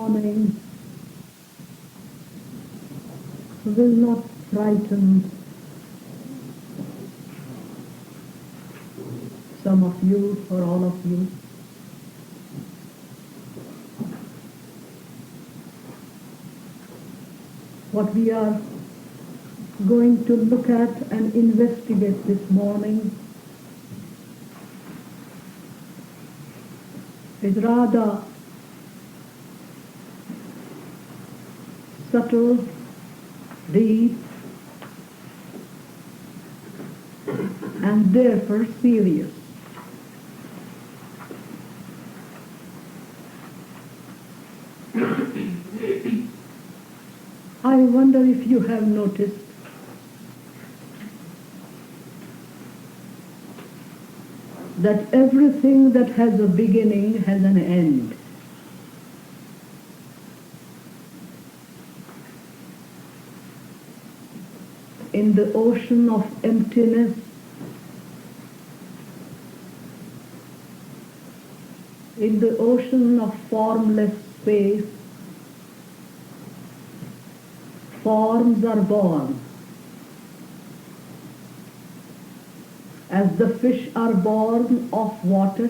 morning will not frighten some of you or all of you. What we are going to look at and investigate this morning is rather subtle, deep, and therefore serious. I wonder if you have noticed that everything that has a beginning has an end. In the ocean of emptiness, in the ocean of formless space, forms are born. As the fish are born of water,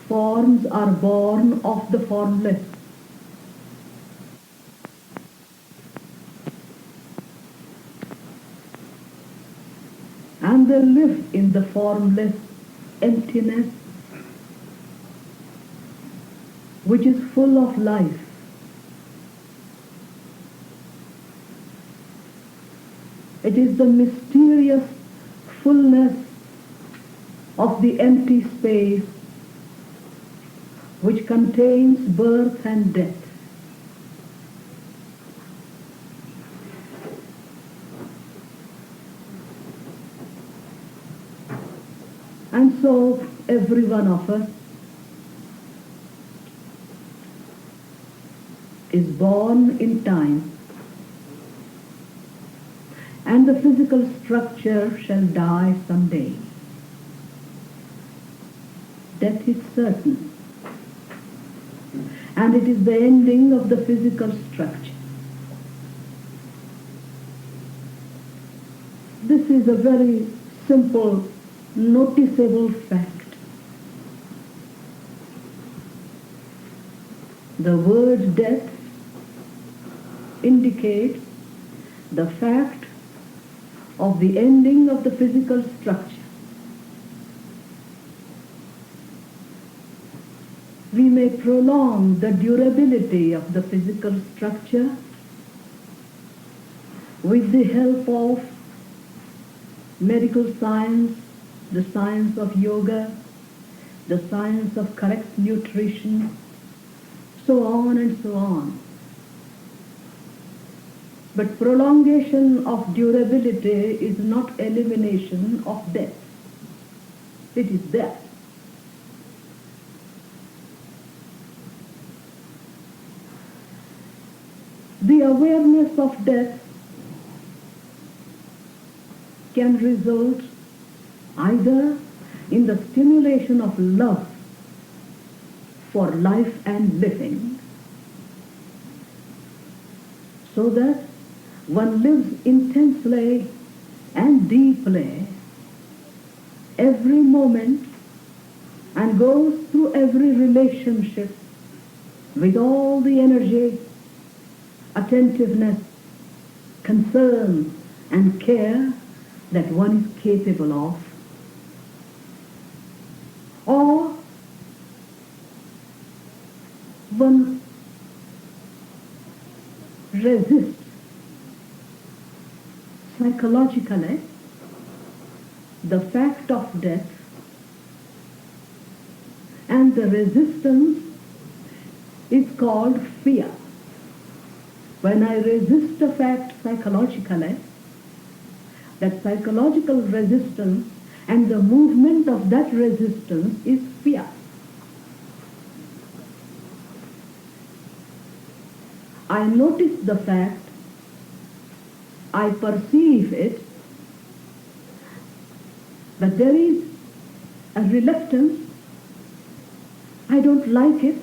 forms are born of the formless. And they live in the formless emptiness, which is full of life. It is the mysterious fullness of the empty space which contains birth and death. And so every one of us is born in time, and the physical structure shall die someday. Death is certain, and it is the ending of the physical structure. This is a very simple, noticeable fact. The word death indicates the fact of the ending of the physical structure. We may prolong the durability of the physical structure with the help of medical science, the science of yoga, the science of correct nutrition, so on and so on. But prolongation of durability is not elimination of death. It is death. The awareness of death can result either in the stimulation of love for life and living, so that one lives intensely and deeply every moment and goes through every relationship with all the energy, attentiveness, concern, and care that one is capable of. Or one resists psychologically the fact of death, and the resistance is called fear. When I resist a fact psychologically, that psychological resistance and the movement of that resistance is fear. I notice the fact, I perceive it, but there is a reluctance. I don't like it,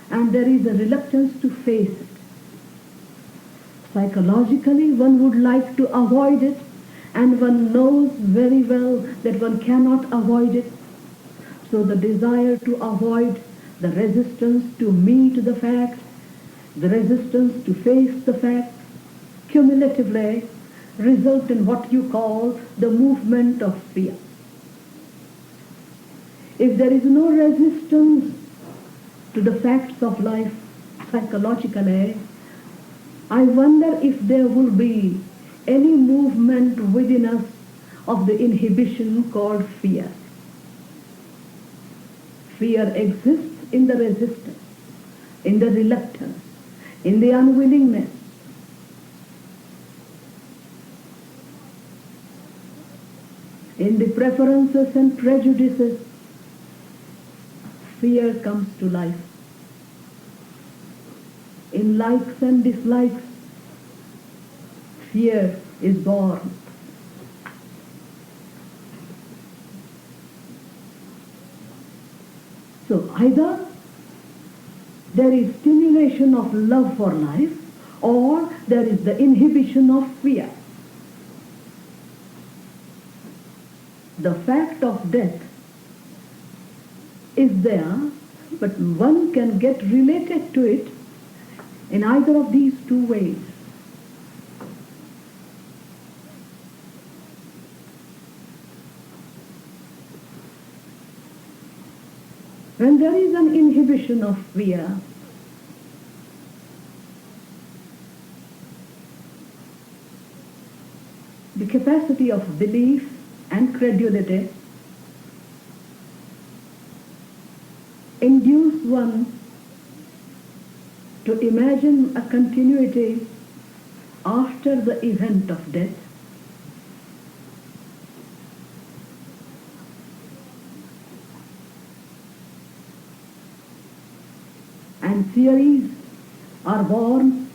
and there is a reluctance to face it. Psychologically, one would like to avoid it, and one knows very well that one cannot avoid it. So the desire to avoid, the resistance to meet the fact, the resistance to face the fact, cumulatively result in what you call the movement of fear. If there is no resistance to the facts of life psychologically, I wonder if there will be any movement within us of the inhibition called fear. Fear exists in the resistance, in the reluctance, in the unwillingness. In the preferences and prejudices, fear comes to life. In likes and dislikes, fear is born. So either there is stimulation of love for life, or there is the inhibition of fear. The fact of death is there, but one can get related to it in either of these two ways. When there is an inhibition of fear, the capacity of belief and credulity induce one to imagine a continuity after the event of death. And theories are born,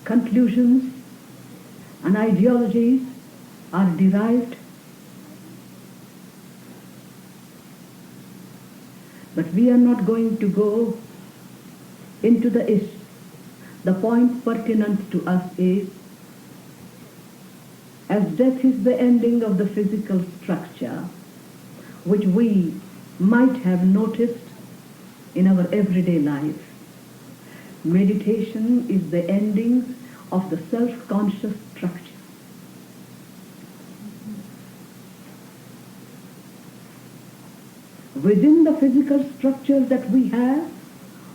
conclusions and ideologies are derived. But we are not going to go into the issue. The point pertinent to us is, as death is the ending of the physical structure, which we might have noticed in our everyday life, meditation is the ending of the self-conscious structure. Within the physical structure that we have,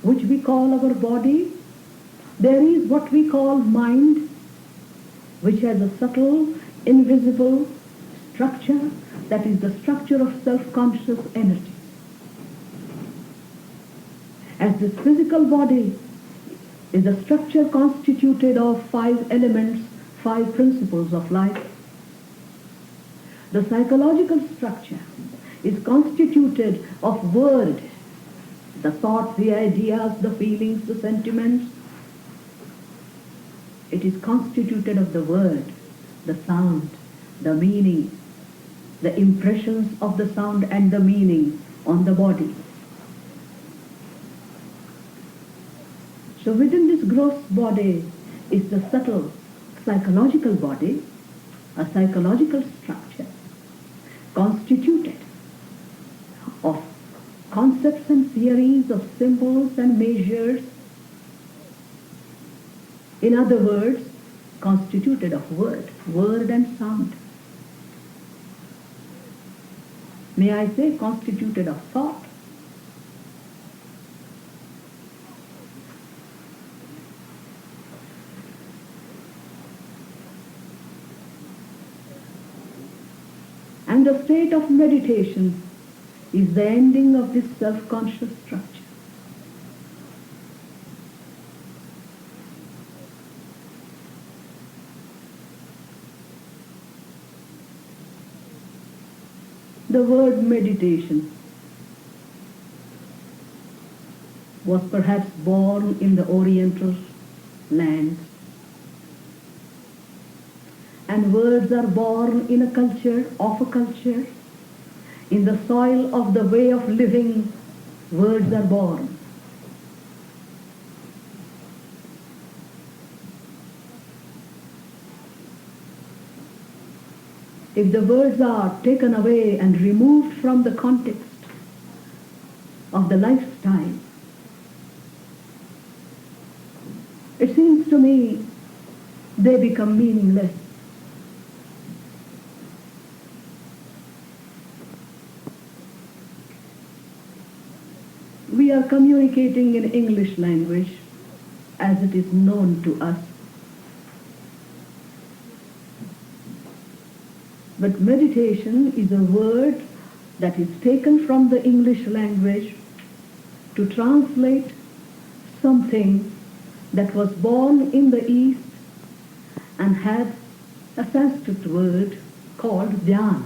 which we call our body, there is what we call mind, which has a subtle, invisible structure that is the structure of self-conscious energy. As this physical body is a structure constituted of 5 elements, 5 principles of life, the psychological structure is constituted of word, the thoughts, the ideas, the feelings, the sentiments. It is constituted of the word, the sound, the meaning, the impressions of the sound and the meaning on the body. So within this gross body is the subtle psychological body, a psychological structure constituted of concepts and theories, of symbols and measures. In other words, constituted of word and sound. May I say constituted of thought. And the state of meditation is the ending of this self-conscious structure. The word meditation was perhaps born in the Oriental lands, and words are born in a culture, of a culture, In the soil of the way of living, words are born. If the words are taken away and removed from the context of the lifestyle, it seems to me they become meaningless. We are communicating in English language as it is known to us. But meditation is a word that is taken from the English language to translate something that was born in the East and had a Sanskrit word called dhyana.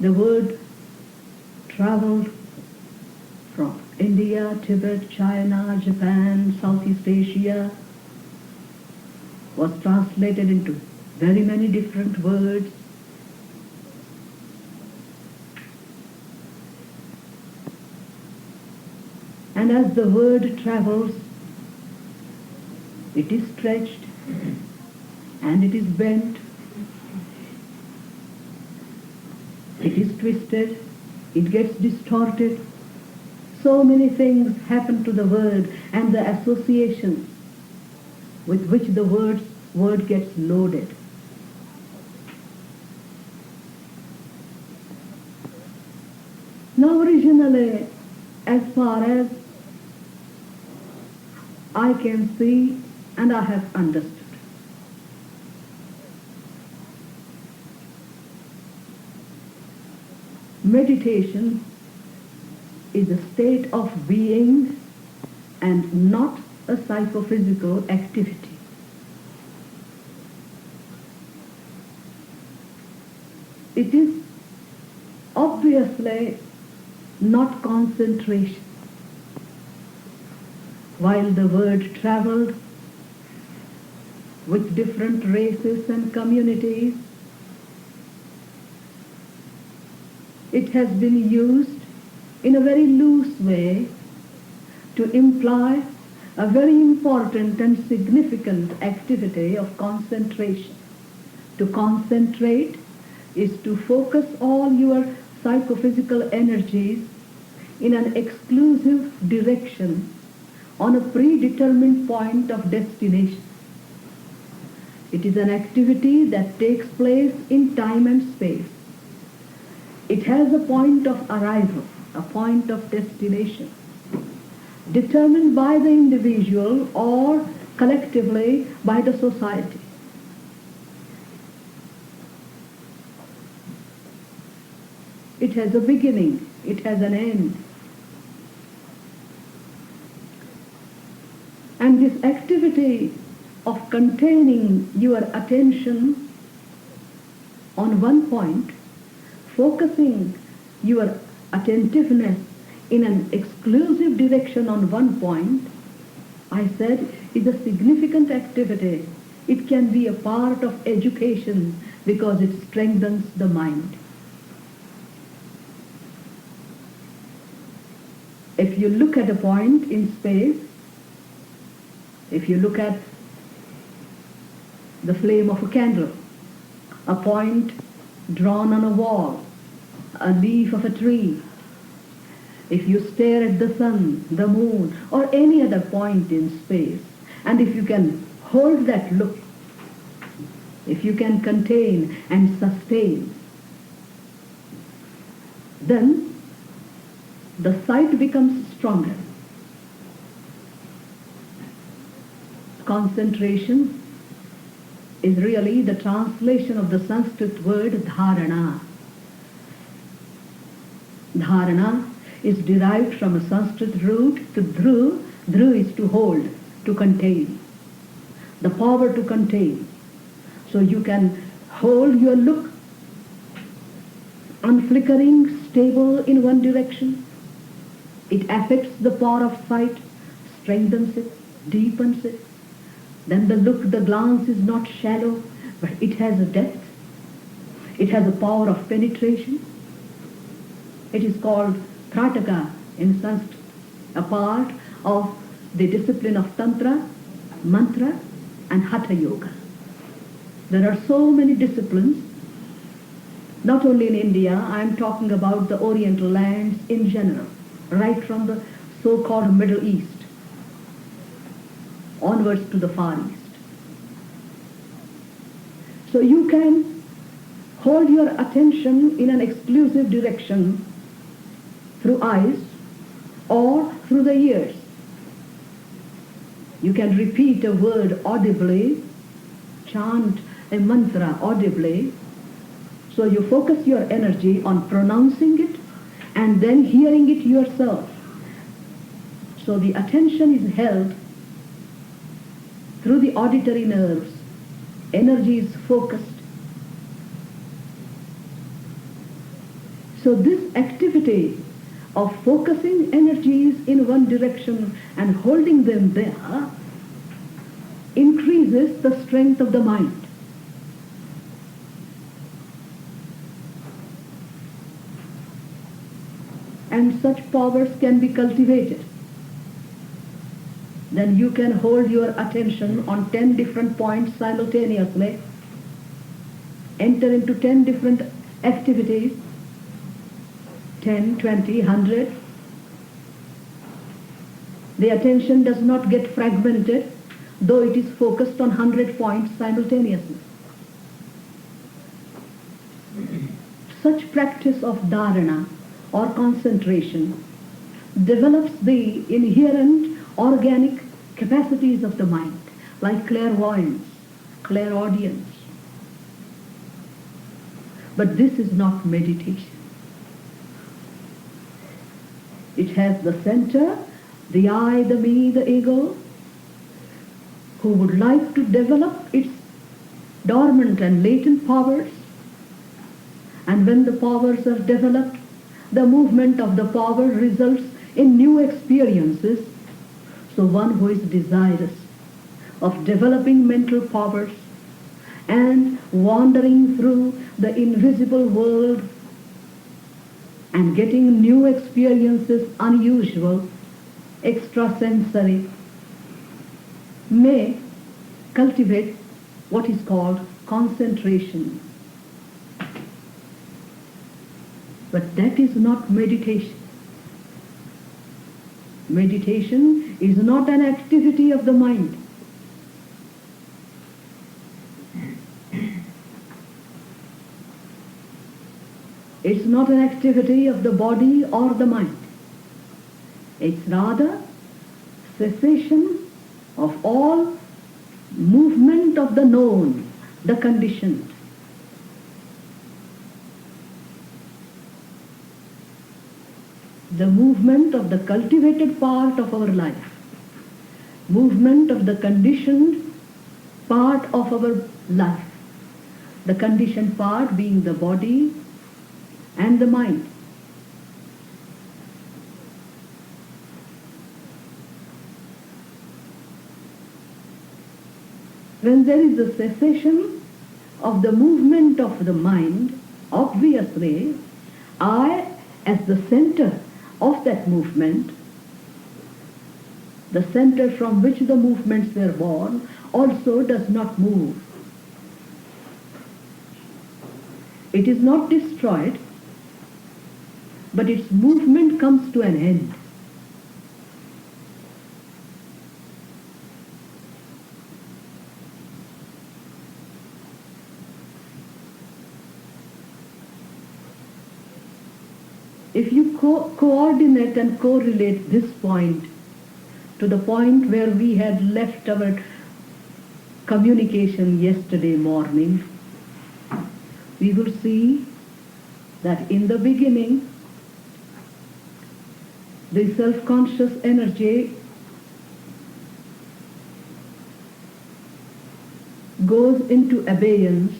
The word traveled from India, Tibet, China, Japan, Southeast Asia, was translated into very many different words. And as the word travels, it is stretched and it is bent, it is twisted, it gets distorted. So many things happen to the word and the associations with which the word gets loaded. Now originally, as far as I can see and I have understood, meditation is a state of being and not a psychophysical activity. It is obviously not concentration. While the word traveled with different races and communities, it has been used in a very loose way to imply a very important and significant activity of concentration. To concentrate is to focus all your psychophysical energies in an exclusive direction on a predetermined point of destination. It is an activity that takes place in time and space. It has a point of arrival, a point of destination, determined by the individual or collectively by the society. It has a beginning, it has an end. And this activity of containing your attention on one point, focusing your attentiveness in an exclusive direction on one point, I said, is a significant activity. It can be a part of education because it strengthens the mind. If you look at a point in space, if you look at the flame of a candle, a point drawn on a wall, a leaf of a tree, if you stare at the sun, the moon, or any other point in space, and if you can hold that look, if you can contain and sustain, then the sight becomes stronger. Concentration is really the translation of the Sanskrit word dharana. Dharana is derived from a Sanskrit root to dhru. Dhru is to hold, to contain. The power to contain. So you can hold your look unflickering, stable in one direction. It affects the power of sight, strengthens it, deepens it. Then the glance is not shallow, but it has a depth. It has a power of penetration. It is called Trataka in Sanskrit, a part of the discipline of Tantra, Mantra, and Hatha Yoga. There are so many disciplines, not only in India. I am talking about the Oriental lands in general, right from the so-called Middle East onwards to the Far East. So you can hold your attention in an exclusive direction through eyes or through the ears. You can repeat a word audibly, chant a mantra audibly. So you focus your energy on pronouncing it and then hearing it yourself. So the attention is held through the auditory nerves. Energy is focused. So this activity of focusing energies in one direction and holding them there increases the strength of the mind. And such powers can be cultivated. Then you can hold your attention on 10 different points simultaneously, enter into 10 different activities, 10, 20, 100. The attention does not get fragmented, though it is focused on 100 points simultaneously. Such practice of dharana or concentration develops the inherent organic capacities of the mind, like clairvoyance, clairaudience. But this is not meditation. It has the center, the I, the me, the ego, who would like to develop its dormant and latent powers. And when the powers are developed, the movement of the power results in new experiences. So one who is desirous of developing mental powers and wandering through the invisible world and getting new experiences, unusual, extrasensory, may cultivate what is called concentration. But that is not meditation. Meditation is not an activity of the mind. It's not an activity of the body or the mind. It's rather cessation of all movement of the known, the conditioned. The movement of the cultivated part of our life, movement of the conditioned part of our life, the conditioned part being the body and the mind. When there is a cessation of the movement of the mind, obviously, I, as the center of that movement, the center from which the movements were born, also does not move. It is not destroyed, but its movement comes to an end. If you coordinate and correlate this point to the point where we had left our communication yesterday morning, we will see that in the beginning, the self-conscious energy goes into abeyance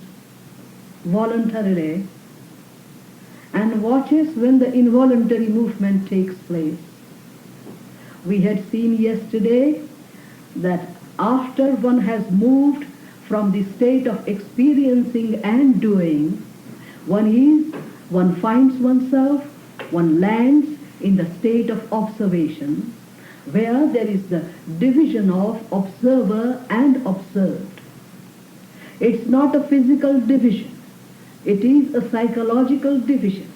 voluntarily and watches when the involuntary movement takes place. We had seen yesterday that after one has moved from the state of experiencing and doing, one finds oneself, one lands in the state of observation, where there is the division of observer and observed. It's not a physical division, it is a psychological division.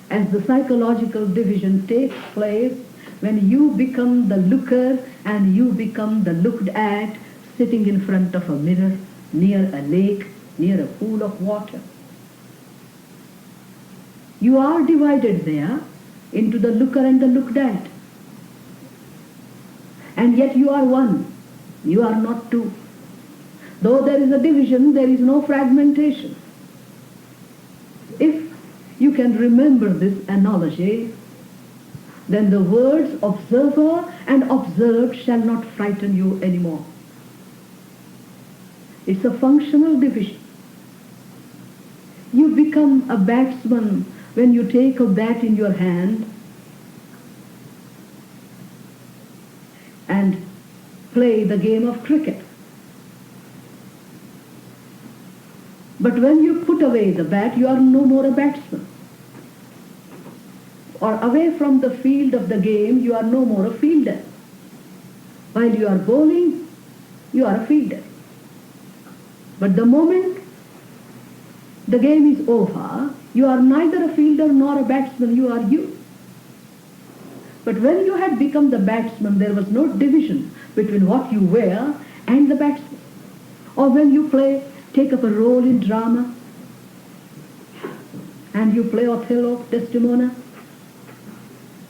As the psychological division takes place when you become the looker and you become the looked at, sitting in front of a mirror, near a lake, near a pool of water. You are divided there into the looker and the looked at. And yet you are one. You are not two. Though there is a division, there is no fragmentation. If you can remember this analogy, then the words observer and observed shall not frighten you anymore. It's a functional division. You become a batsman when you take a bat in your hand and play the game of cricket. But when you put away the bat, you are no more a batsman. Or away from the field of the game, you are no more a fielder. While you are bowling, you are a fielder. But the moment the game is over, you are neither a fielder nor a batsman, you are you. But when you had become the batsman, there was no division between what you were and the batsman. Or when you take up a role in drama, and you play Othello, Desdemona,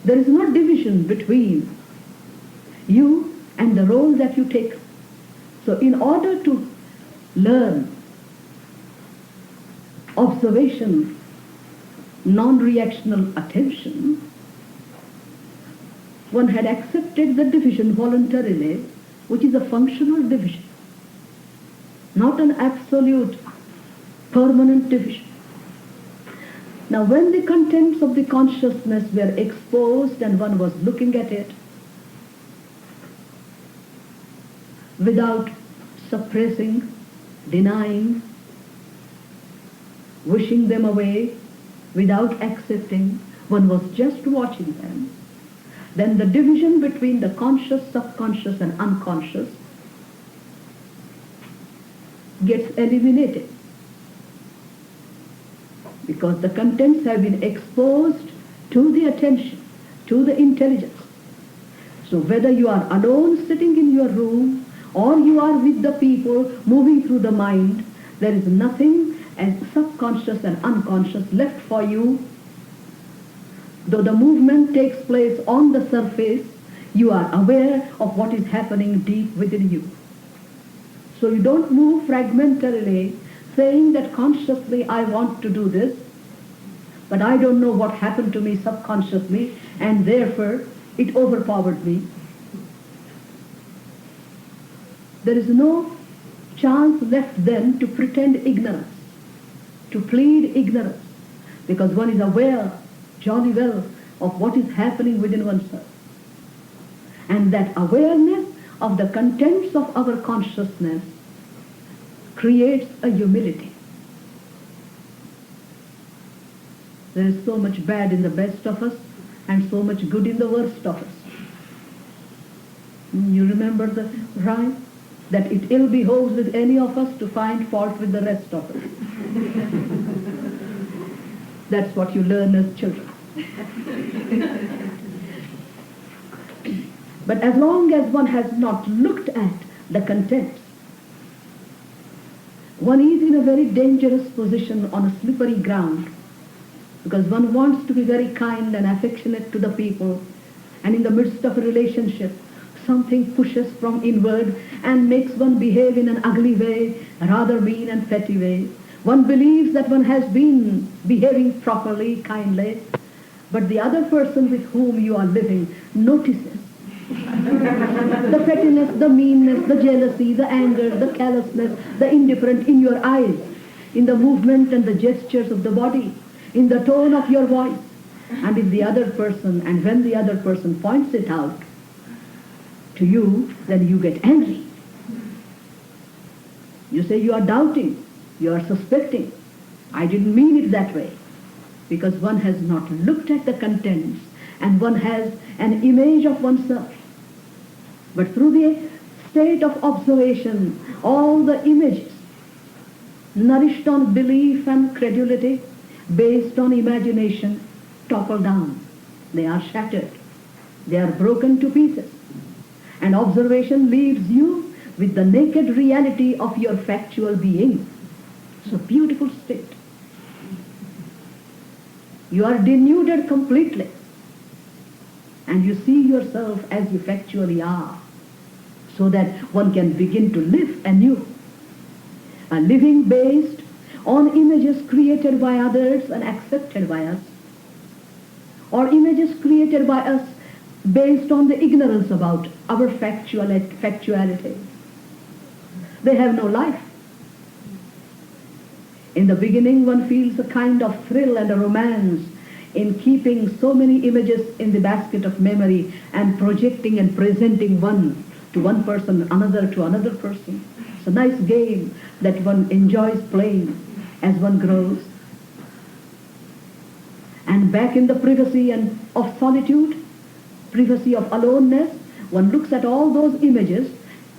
there is no division between you and the role that you take. So in order to learn observation, non-reactional attention, one had accepted the division voluntarily, which is a functional division, not an absolute permanent division. Now when the contents of the consciousness were exposed and one was looking at it without suppressing, denying, wishing them away, without accepting, one was just watching them, then the division between the conscious, subconscious and unconscious gets eliminated, because the contents have been exposed to the attention, to the intelligence. So whether you are alone sitting in your room or you are with the people moving through the mind, there is nothing as subconscious and unconscious left for you. Though the movement takes place on the surface, you are aware of what is happening deep within you. So you don't move fragmentarily, saying that consciously I want to do this, but I don't know what happened to me subconsciously, and therefore it overpowered me. There is no chance left then to pretend ignorance, to plead ignorance, because one is aware jolly well of what is happening within oneself. And that awareness of the contents of our consciousness creates a humility. There is so much bad in the best of us and so much good in the worst of us. You remember the rhyme? That it ill behoves with any of us to find fault with the rest of us. That's what you learn as children. But as long as one has not looked at the contents, one is in a very dangerous position on a slippery ground, because one wants to be very kind and affectionate to the people, and in the midst of a relationship, something pushes from inward and makes one behave in an ugly way, a rather mean and petty way. One believes that one has been behaving properly, kindly, but the other person with whom you are living notices the pettiness, the meanness, the jealousy, the anger, the callousness, the indifference in your eyes, in the movement and the gestures of the body, in the tone of your voice, and in the other person. And when the other person points it out to you, then you get angry. You say you are doubting, you are suspecting. I didn't mean it that way. Because one has not looked at the contents and one has an image of oneself. But through the state of observation, all the images nourished on belief and credulity, based on imagination, topple down. They are shattered. They are broken to pieces. And observation leaves you with the naked reality of your factual being. It's a beautiful state. You are denuded completely. And you see yourself as you factually are. So that one can begin to live anew. A living based on images created by others and accepted by us. Or images created by us based on the ignorance about our factuality. They have no life. In the beginning, one feels a kind of thrill and a romance in keeping so many images in the basket of memory and projecting and presenting one to one person, another to another person. It's a nice game that one enjoys playing as one grows. And back in the privacy and of solitude, privacy of aloneness, one looks at all those images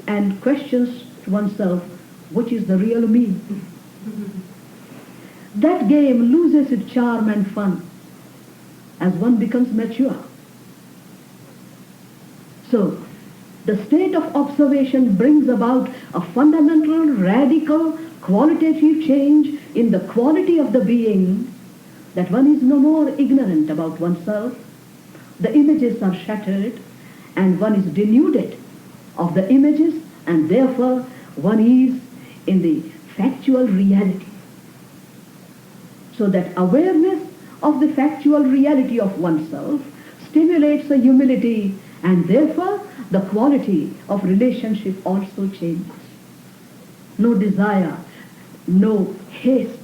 and questions oneself, which is the real me? That game loses its charm and fun as one becomes mature. So, the state of observation brings about a fundamental, radical, qualitative change in the quality of the being, that one is no more ignorant about oneself. The images are shattered and one is denuded of the images, and therefore one is in the factual reality. So that awareness of the factual reality of oneself stimulates a humility, and therefore the quality of relationship also changes. No desire, no haste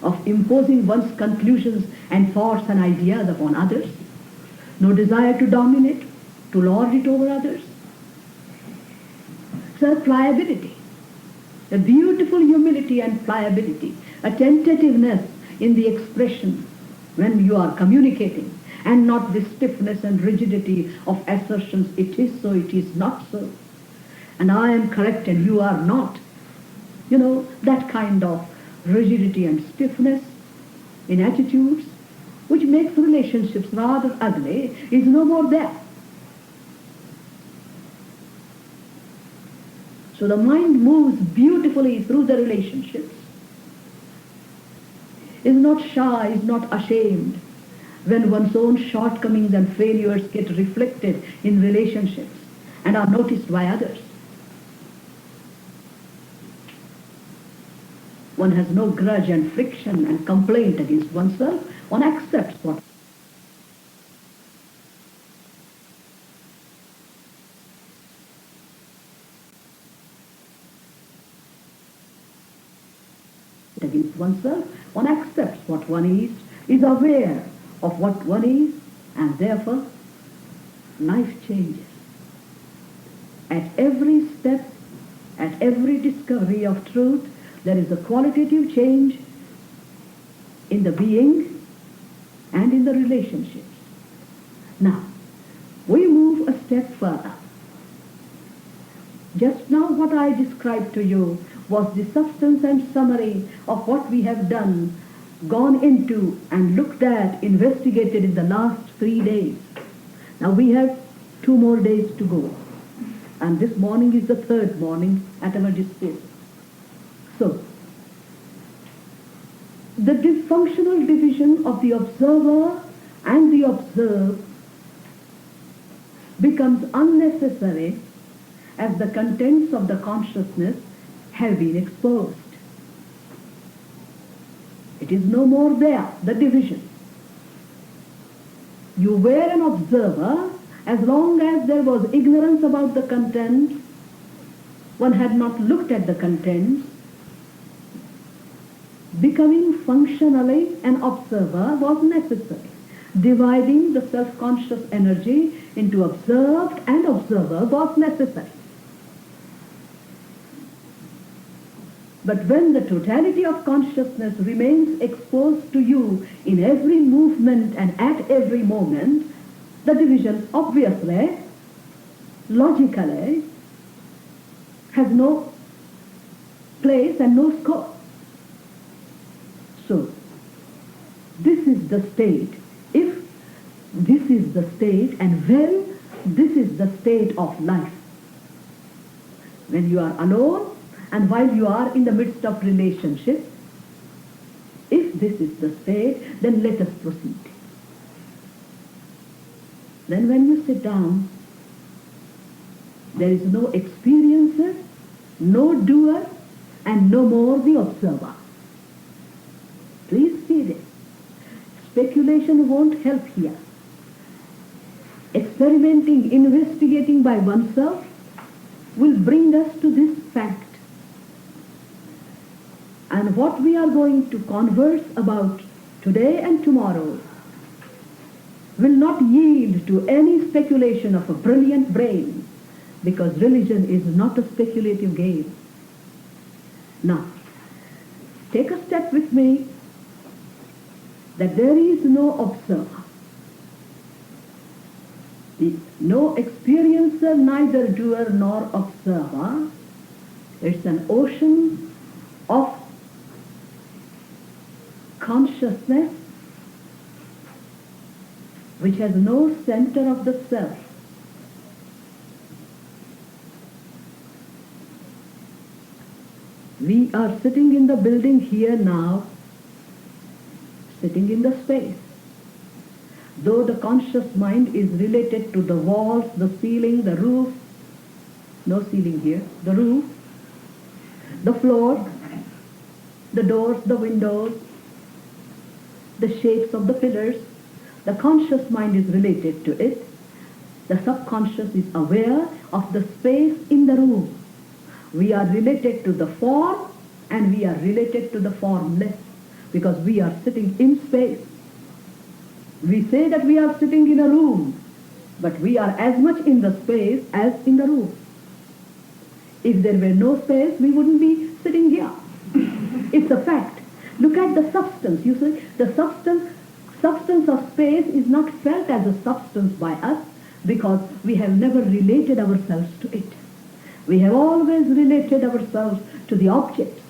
of imposing one's conclusions and thoughts and ideas upon others. No desire to dominate, to lord it over others. So pliability, a beautiful humility and pliability, a tentativeness in the expression when you are communicating, and not the stiffness and rigidity of assertions, it is so, it is not so, and I am correct and you are not. You know, that kind of rigidity and stiffness in attitudes, which makes relationships rather ugly, is no more there. So the mind moves beautifully through the relationships, is not shy, is not ashamed when one's own shortcomings and failures get reflected in relationships and are noticed by others. One has no grudge and friction and complaint against oneself. One accepts what against oneself. One accepts what one is aware of what one is, and therefore life changes. At every step, at every discovery of truth, there is a qualitative change in the being and in the relationships. Now, we move a step further. Just now what I described to you was the substance and summary of what we have done, gone into and looked at, investigated in the last 3 days. Now we have 2 more days to go. And this morning is the 3rd morning at our disposal. So, the dysfunctional division of the observer and the observed becomes unnecessary as the contents of the consciousness have been exposed. It is no more there, the division. You were an observer as long as there was ignorance about the content. One had not looked at the contents. Becoming functionally an observer was necessary. Dividing the self-conscious energy into observed and observer was necessary. But when the totality of consciousness remains exposed to you in every movement and at every moment, the division obviously, logically, has no place and no scope. So, this is the state. If this is the state, and when this is the state of life, when you are alone and while you are in the midst of relationship, if this is the state, then let us proceed. Then when you sit down, there is no experiencer, no doer, and no more the observer. Please see this. Speculation won't help here. Experimenting, investigating by oneself will bring us to this fact. And what we are going to converse about today and tomorrow will not yield to any speculation of a brilliant brain, because religion is not a speculative game. Now, take a step with me that there is no observer, no experiencer, neither doer nor observer. It's an ocean of consciousness which has no center of the self. We are sitting in the building here now, sitting in the space. Though the conscious mind is related to the walls, the ceiling, the roof, no ceiling here, the roof, the floor, the doors, the windows, the shapes of the pillars, the conscious mind is related to it. The subconscious is aware of the space in the room. We are related to the form and we are related to the formless, because we are sitting in space. We say that we are sitting in a room, but we are as much in the space as in the room. If there were no space, we wouldn't be sitting here. It's a fact. Look at the substance. You see, the substance of space is not felt as a substance by us because we have never related ourselves to it. We have always related ourselves to the objects,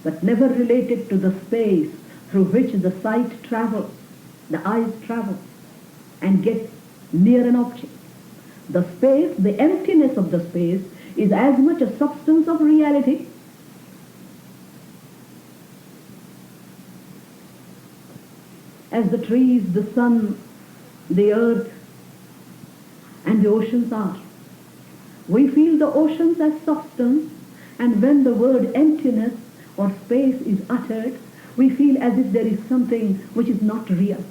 but never related to the space through which the sight travels, the eyes travel, and get near an object. The space, the emptiness of the space, is as much a substance of reality as the trees, the sun, the earth, and the oceans are. We feel the oceans as substance, and when the word emptiness or space is uttered, we feel as if there is something which is not real.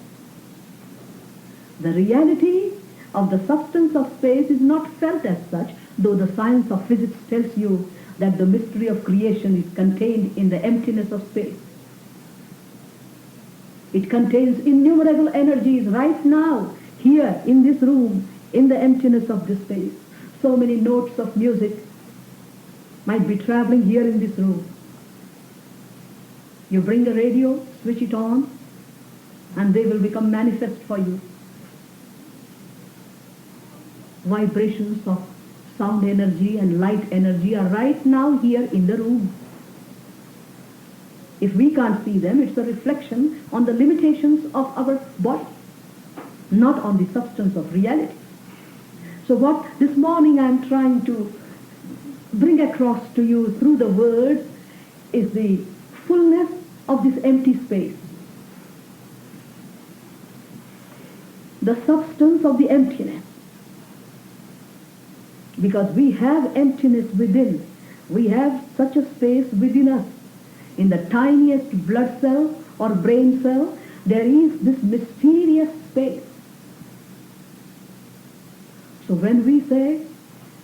The reality of the substance of space is not felt as such, though the science of physics tells you that the mystery of creation is contained in the emptiness of space. It contains innumerable energies right now, here in this room, in the emptiness of this space. So many notes of music might be traveling here in this room. You bring a radio, switch it on, and they will become manifest for you. Vibrations of sound energy and light energy are right now here in the room. If we can't see them, it's a reflection on the limitations of our body, not on the substance of reality. So what this morning I'm trying to bring across to you through the words is the fullness of this empty space. The substance of the emptiness. Because we have emptiness within. We have such a space within us. In the tiniest blood cell or brain cell, there is this mysterious space. So when we say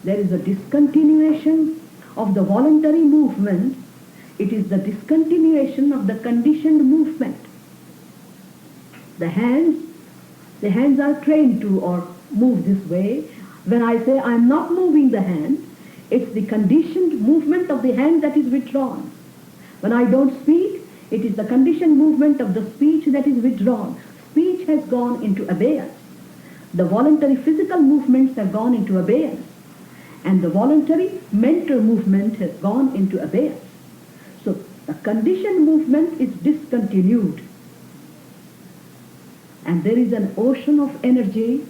there is a discontinuation of the voluntary movement, it is the discontinuation of the conditioned movement. The hands are trained to or move this way. When I say I'm not moving the hand, it's the conditioned movement of the hand that is withdrawn. When I don't speak, it is the conditioned movement of the speech that is withdrawn. Speech has gone into abeyance. The voluntary physical movements have gone into abeyance. And the voluntary mental movement has gone into abeyance. So the conditioned movement is discontinued. And there is an ocean of energy,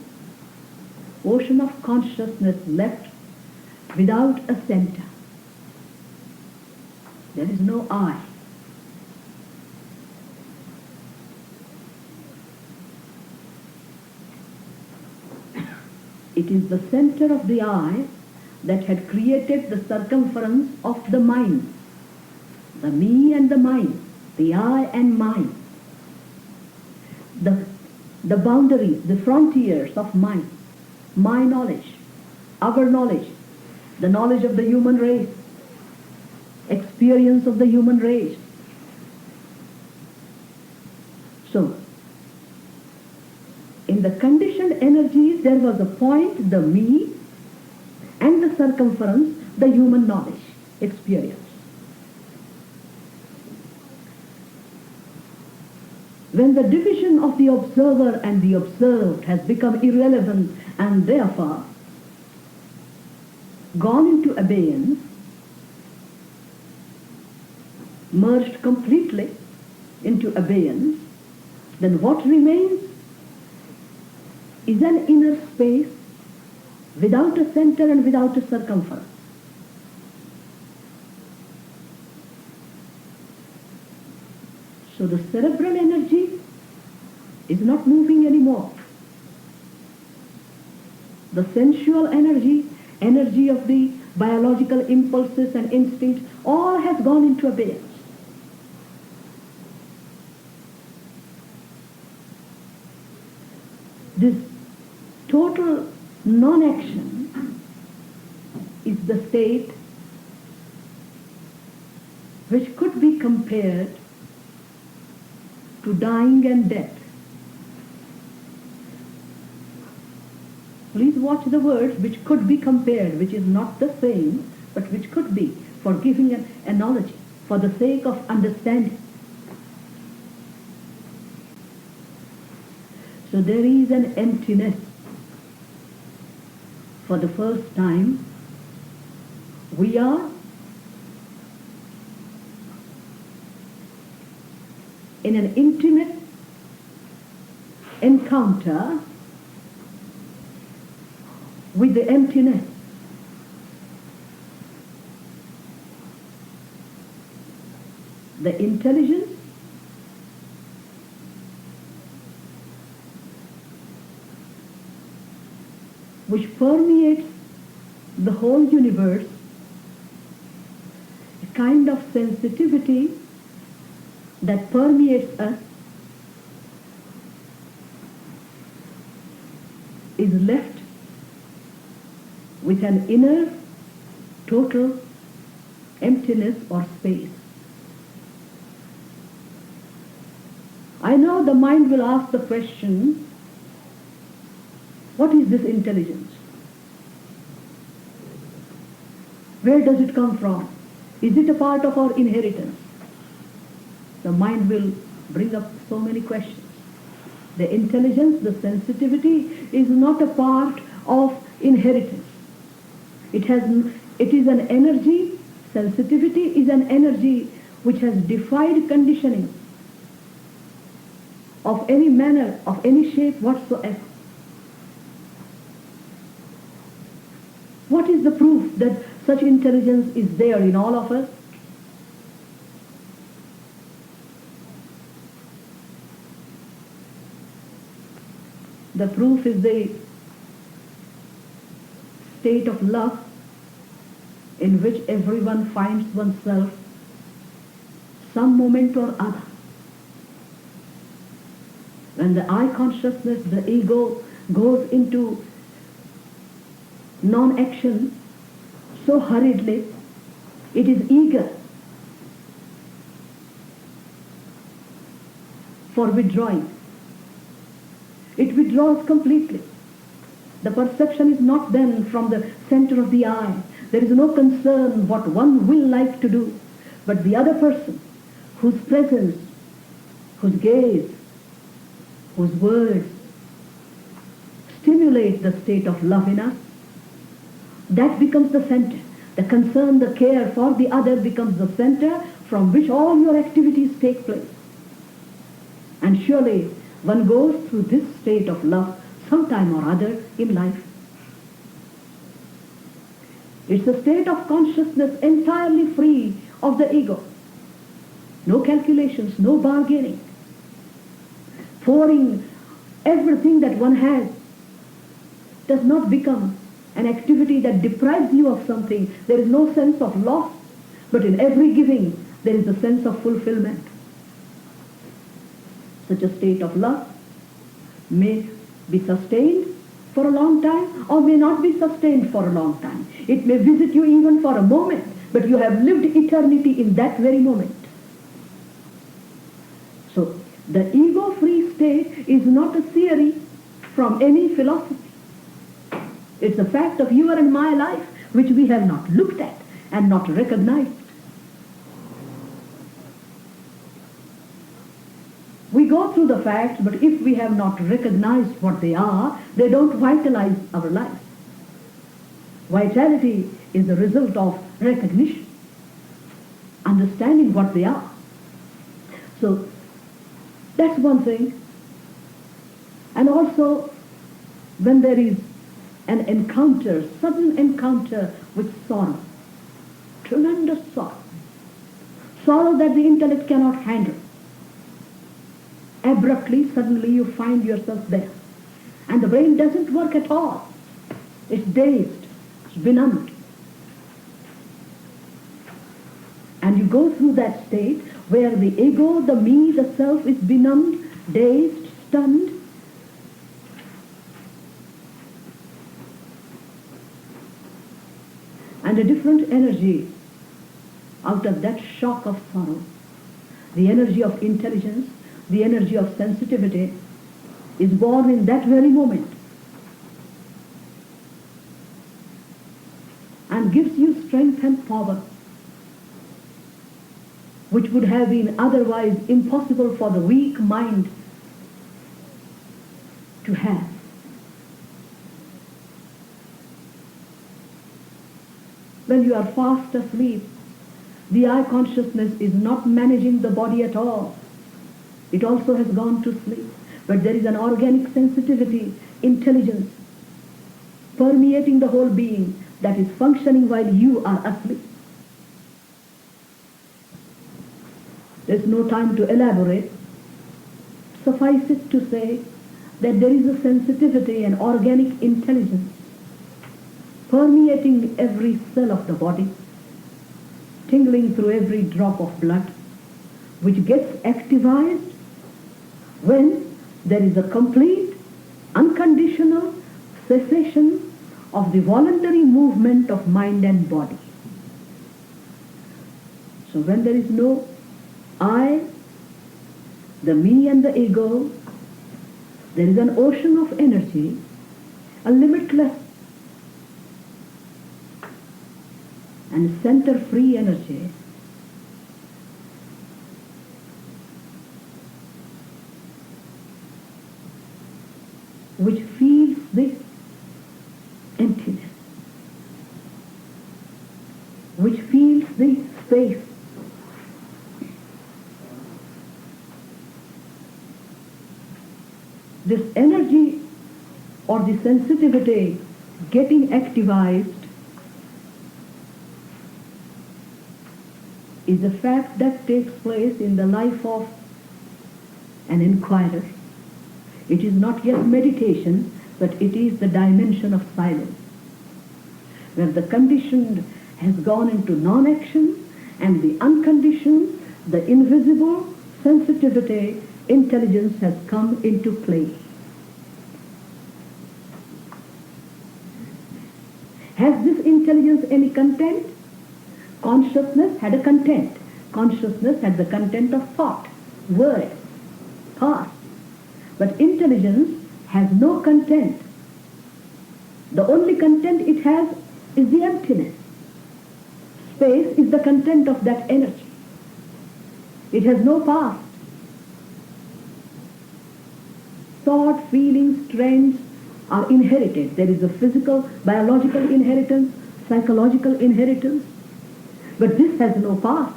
ocean of consciousness left without a center. There is no I. It is the center of the I that had created the circumference of the mind. The me and the mine, the I and mine. The boundaries, the frontiers of mine. My knowledge, our knowledge, the knowledge of the human race, experience of the human race. So, in the conditioned energies, there was a point, the me, and the circumference, the human knowledge, experience. When the division of the observer and the observed has become irrelevant and therefore gone into abeyance, merged completely into abeyance, then what remains is an inner space without a center and without a circumference. So the cerebral energy is not moving anymore. The sensual energy, energy of the biological impulses and instincts, all has gone into abeyance. This total non-action is the state which could be compared to dying and death. Please watch the words which could be compared, which is not the same, but which could be, for giving an analogy, for the sake of understanding. So there is an emptiness. For the first time, we are in an intimate encounter with the emptiness. The intelligence which permeates the whole universe, a kind of sensitivity that permeates us, is left with an inner total emptiness or space. I know the mind will ask the question, what is this intelligence? Where does it come from? Is it a part of our inheritance? The mind will bring up so many questions. The intelligence, the sensitivity is not a part of inheritance. It is an energy, sensitivity is an energy which has defied conditioning of any manner, of any shape whatsoever. What is the proof that such intelligence is there in all of us? The proof is the state of love in which everyone finds oneself some moment or other. When the I consciousness, the ego, goes into non-action so hurriedly, it is eager for withdrawing. It withdraws completely. The perception is not then from the center of the I. There is no concern what one will like to do, But the other person, whose presence, whose gaze, whose words stimulate the state of love in us, that becomes the center. The concern, the care for the other becomes the center from which all your activities take place. And surely one goes through this state of love sometime or other in life. It's a state of consciousness entirely free of the ego. No calculations, no bargaining. Pouring everything that one has does not become an activity that deprives you of something. There is no sense of loss, but in every giving there is a sense of fulfillment. Such a state of love may be sustained for a long time or may not be sustained for a long time. It may visit you even for a moment, but you have lived eternity in that very moment. So the ego-free state is not a theory from any philosophy. It's a fact of your and my life which we have not looked at and not recognized. We go through the facts, but if we have not recognized what they are, they don't vitalize our life. Vitality is the result of recognition, understanding what they are. So that's one thing. And also, when there is an encounter, sudden encounter with sorrow, tremendous sorrow, sorrow that the intellect cannot handle, abruptly, suddenly you find yourself there. And the brain doesn't work at all. It's dazed, it's benumbed. And you go through that state where the ego, the me, the self is benumbed, dazed, stunned. And a different energy out of that shock of sorrow, the energy of intelligence, the energy of sensitivity, is born in that very moment and gives you strength and power which would have been otherwise impossible for the weak mind to have. When you are fast asleep, the I consciousness is not managing the body at all. It also has gone to sleep. But there is an organic sensitivity, intelligence, permeating the whole being that is functioning while you are asleep. There's no time to elaborate. Suffice it to say that there is a sensitivity and organic intelligence permeating every cell of the body, tingling through every drop of blood, which gets activized when there is a complete, unconditional cessation of the voluntary movement of mind and body. So when there is no I, the me and the ego, there is an ocean of energy, a limitless and center-free energy, which feels the emptiness, which feels the space. This energy or the sensitivity getting activized is a fact that takes place in the life of an inquirer. It is not yet meditation, but it is the dimension of silence, where the conditioned has gone into non-action and the unconditioned, the invisible sensitivity, intelligence has come into play. Has this intelligence any content? Consciousness had a content. Consciousness had the content of thought, word, past. But intelligence has no content. The only content it has is the emptiness. Space is the content of that energy. It has no past. Thought, feelings, trends are inherited. There is a physical, biological inheritance, psychological inheritance. But this has no past.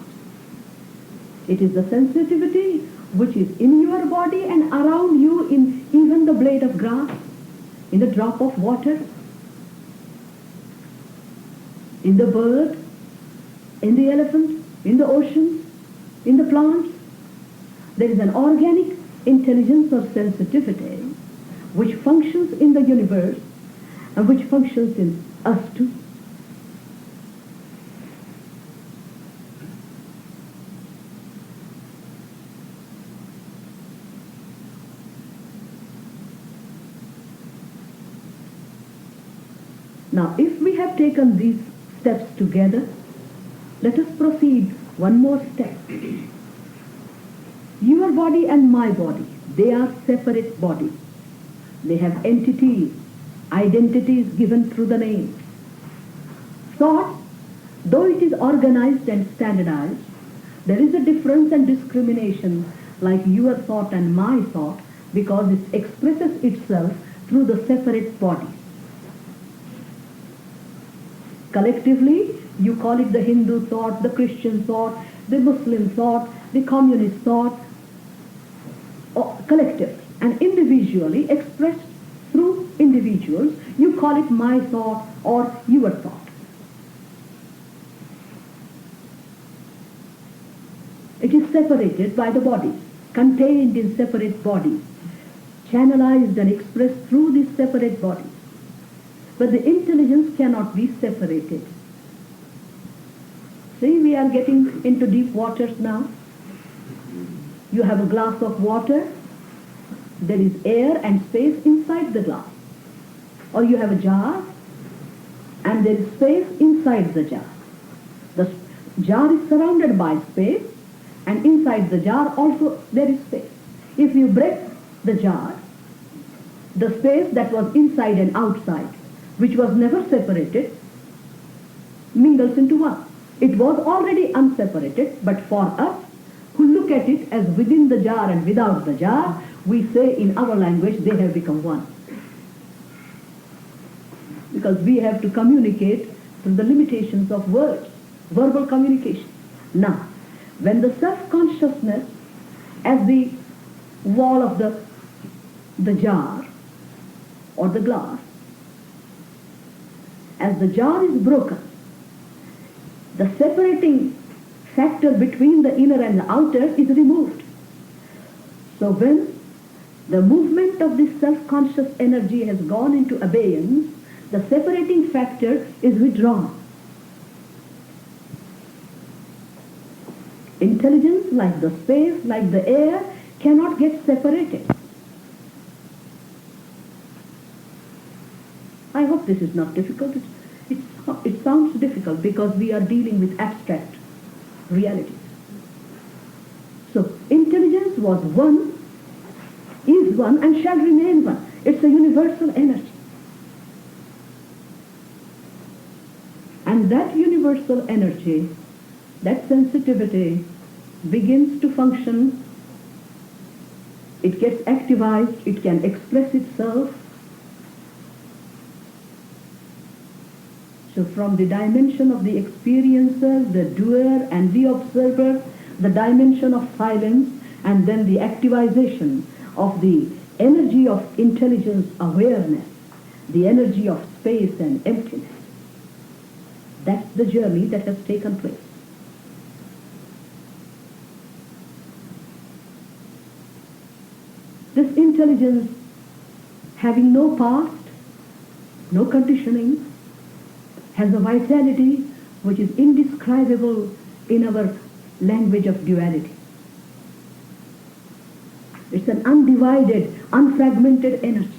It is the sensitivity which is in your body and around you, in even the blade of grass, in the drop of water, in the bird, in the elephant, in the ocean, in the plants. There is an organic intelligence or sensitivity which functions in the universe and which functions in us too. Now, if we have taken these steps together, let us proceed one more step. Your body and my body, they are separate bodies. They have entities, identities given through the names. Thought, though it is organized and standardized, there is a difference and discrimination like your thought and my thought because it expresses itself through the separate bodies. Collectively, you call it the Hindu thought, the Christian thought, the Muslim thought, the communist thought, or collective. And individually, expressed through individuals, you call it my thought or your thought. It is separated by the bodies, contained in separate bodies, channelized and expressed through these separate bodies. But the intelligence cannot be separated. See, we are getting into deep waters now. You have a glass of water. There is air and space inside the glass. Or you have a jar and there is space inside the jar. The jar is surrounded by space and inside the jar also there is space. If you break the jar, the space that was inside and outside, which was never separated, mingles into one. It was already unseparated, but for us, who look at it as within the jar and without the jar, we say in our language, they have become one. Because we have to communicate through the limitations of words, verbal communication. Now, when the self-consciousness as the wall of the jar or the glass, as the jar is broken, the separating factor between the inner and the outer is removed. So when the movement of this self-conscious energy has gone into abeyance, the separating factor is withdrawn. Intelligence, like the space, like the air, cannot get separated. I hope this is not difficult. It sounds difficult because we are dealing with abstract realities. So, intelligence was one, is one, and shall remain one. It's a universal energy. And that universal energy, that sensitivity, begins to function. It gets activized, it can express itself. So from the dimension of the experiencer, the doer and the observer, the dimension of silence, and then the activization of the energy of intelligence awareness, the energy of space and emptiness. That's the journey that has taken place. This intelligence, having no past, no conditioning, has a vitality which is indescribable in our language of duality. It's an undivided, unfragmented energy.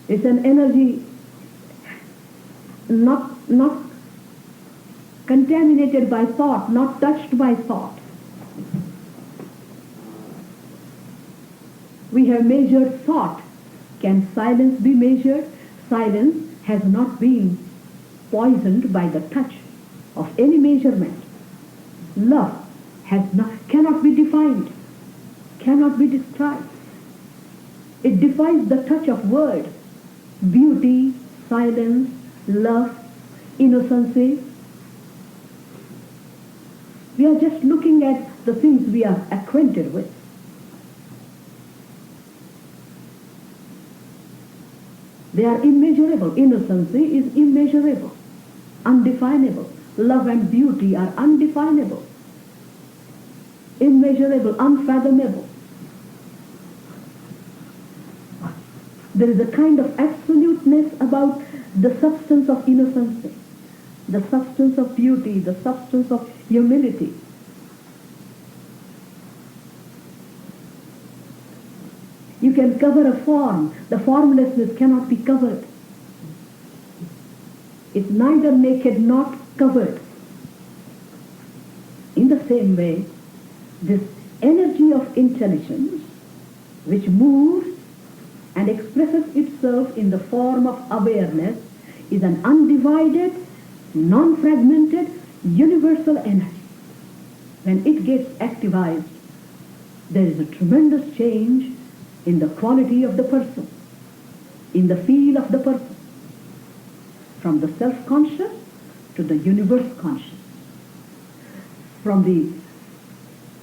It's an energy not contaminated by thought, not touched by thought. We have measured thought. Can silence be measured? Silence has not been poisoned by the touch of any measurement. Love cannot be defined, cannot be described. It defies the touch of words. Beauty, silence, love, innocency. We are just looking at the things we are acquainted with. They are immeasurable. Innocency is immeasurable, undefinable. Love and beauty are undefinable, immeasurable, unfathomable. There is a kind of absoluteness about the substance of innocency, the substance of beauty, the substance of humility. You can cover a form. The formlessness cannot be covered. It's neither naked nor covered. In the same way, this energy of intelligence which moves and expresses itself in the form of awareness is an undivided, non-fragmented, universal energy. When it gets activized, there is a tremendous change in the quality of the person, in the feel of the person, from the self-conscious to the universe conscious, from the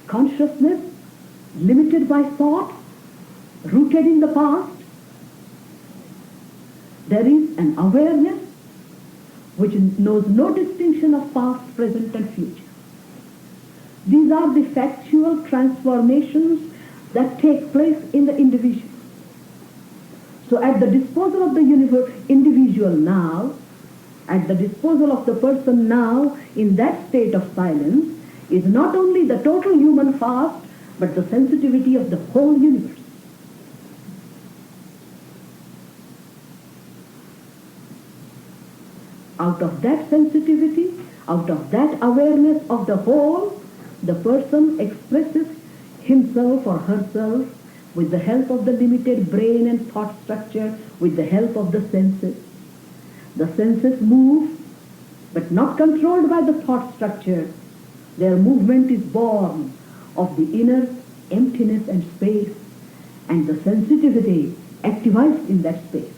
consciousness limited by thought, rooted in the past. There is an awareness which knows no distinction of past, present and future. These are the factual transformations that take place in the individual. So at the disposal of the individual now, at the disposal of the person now in that state of silence, is not only the total human fast, but the sensitivity of the whole universe. Out of that sensitivity, out of that awareness of the whole, the person expresses himself or herself with the help of the limited brain and thought structure, with the help of the senses. The senses move, but not controlled by the thought structure. Their movement is born of the inner emptiness and space, and the sensitivity activized in that space.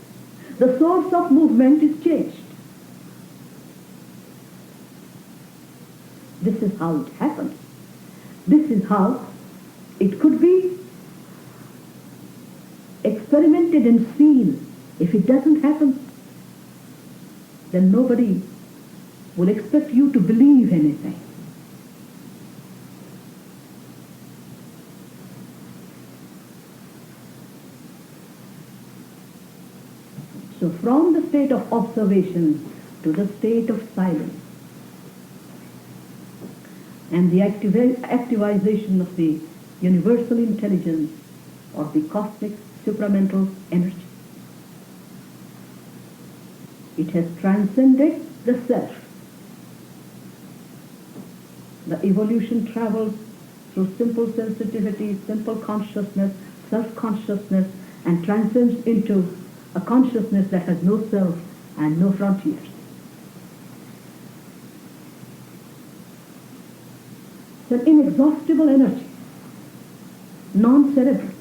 The source of movement is changed. This is how it happens. This is how it could be experimented and seen. If it doesn't happen, then nobody will expect you to believe anything. So from the state of observation to the state of silence, and the activization of the universal intelligence or the cosmic supramental energy. It has transcended the self. The evolution travels through simple sensitivity, simple consciousness, self-consciousness, and transcends into a consciousness that has no self and no frontiers. It's an inexhaustible energy, non-cerebral.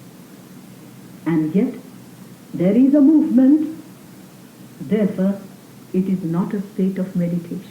And yet, there is a movement, therefore, it is not a state of meditation.